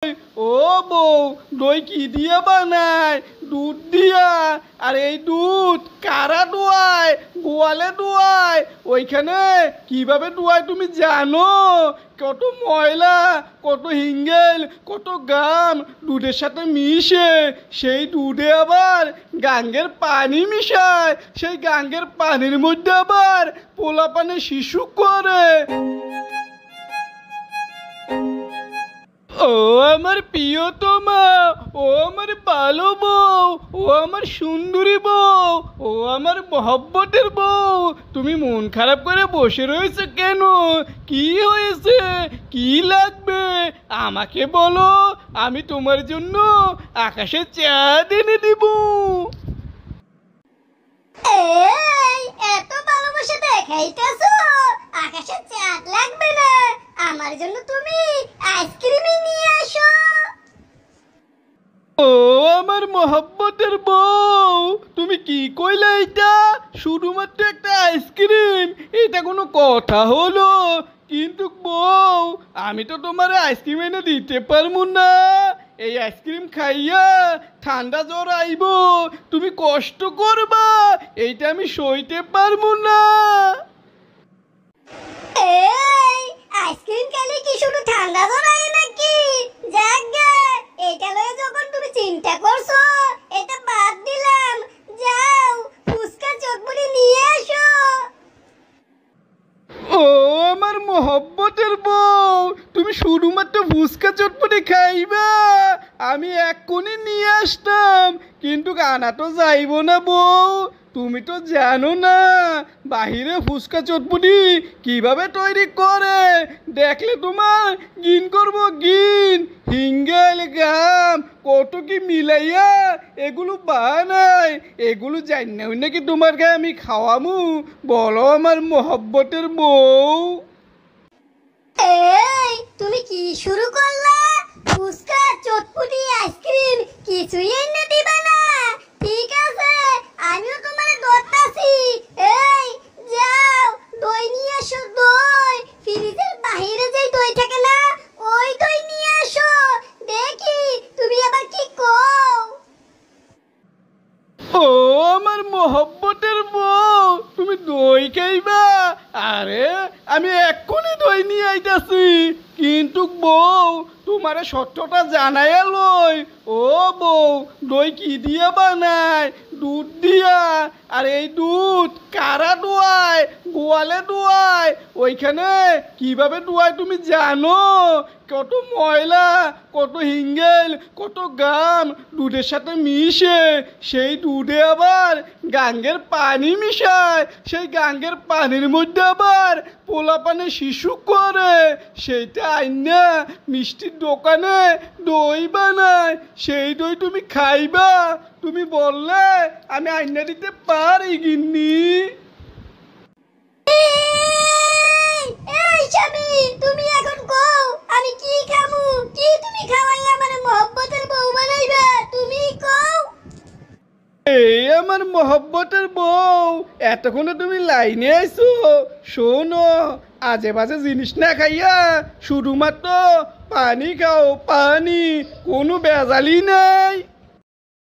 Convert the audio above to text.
ও বউ, দই কি দিয়ে বানায়? দুধ দিয়া। আর এই দুধ কারা দোয়ায়? গোয়ালে দোয়ায়। ওইখানে কিভাবে দোয়ায় তুমি জানো? কত ময়লা, কত হিঙ্গেল, কত গাম দুধের সাথে মিশে। সেই দুধে আবার গাঙ্গের পানি মিশায়। সেই গাঙ্গের পানির মধ্যে আবার পোলাপানে শিশু করে। ও আমার প্রিয়তমা, ও আমার ভালো বউ, ও আমার সুন্দরী বউ, ও আমার মহব্বতের বউ, তুমি মন খারাপ করে বসে রয়েছে কেন? কি হয়েছে? কি লাগবে আমাকে বলো, আমি তোমার জন্য আকাশে চাঁদ এনে দিব। এই এত ভালোবাসা দেখাইতেছো, আকাশে চাঁদ লাগবে না, আমার জন্য তুমি আইসক্রিমই নিয়ে আসো। ও আমার মহব্বতের বউ, তুমি কি কইলে? এটা শুধুমাত্র একটা আইসক্রিম, এটা কোনো কথা হলো? কিন্তু বউ, আমি তো তোমার আইসক্রিম এনে দিতে পারবো না। এই আইসক্রিম খাইয়া ঠান্ডা জ্বর আইব, তুমি কষ্ট করবা, এইটা আমি সইতে পারবো না। এই আইসক্রিম খেলে কি শুধু ঠান্ডা ধরায় নাকি? যাক গে, এটা লয়ে যখন তুমি চিন্তা করছো, এটা বাদ দিলাম। যাও ফুচকা চটপটি নিয়ে আসো। ও আমার মহব্বতের বউ, তুমি শুধুমাত্র ফুচকা চটপটি খাইবা? আমি এক্ষুনি নিয়ে আসতাম, কিন্তু আনা তো যাইব না বউ। তুমি তো জানো না বাহিরে ফুচকা চটপটি কিভাবে তৈরি করে। দেখলে তোমার ঘিন করব, ঘিন। হিঙ্গেল গাম কত কি মিলাইয়া এগুলো বানায়, এগুলো জানি না নাকি তোমার গায়ে আমি খাওয়ামু? বলো আমার মহব্বতের বউ। এই তুমি কি শুরু করলা? ফুচকা চটপটি আইসক্রিম কিছুই এনে দিবা না? ঠিক আছে, আমিও তোমারে ধরতাছি। এই যাও দই নিয়ে আসো। দই ফ্রিজের বাহিরে যেই দই থাকে না, ওই দই নিয়ে আসো। দেখি তুমি আবার কি কও। ও আমার মহব্বতের বউ, তুমি দই খাইবা? আরে আমি এক্ষুনি দই নিয়ে আইতাছি। কিন্তু বউ, তোমারে সত্যটা জানাই লই। ও বউ, দই কি দিয়া বানায়? দুধ দিয়া। আর এই দুধ কারা দোয়ায়? গোয়ালে দোয়ায়। ওইখানে কিভাবে দোয়ায় তুমি জানো? কত ময়লা, কত হিঙ্গেল, কত গাম দুধের সাথে মিশে। সেই দুধে আবার গাঙ্গের পানি মিশায়। সেই গাঙ্গের পানির মধ্যে আবার পোলাপানে শিশু করে। সেইটা আইনা মিষ্টির দোকানে দই বানায়। সেই দই তুমি খাইবা? তুমি বললে আমি আইনা দিতে পারি গিন্নি। এই স্বামী, তুমি এখন কও আমি কি খামু? কি তুমি খাওয়াইয়া মানে মহব্বতের বউ বানাইবা? তুমি কও। এই আমার মহব্বতের বউ, এতক্ষণে তুমি লাইনে আইছো। শোনো, আজে বাজে জিনিস না খাইয়া শুধুমাত্র পানি খাও, পানি, কোনো বেজালি নাই।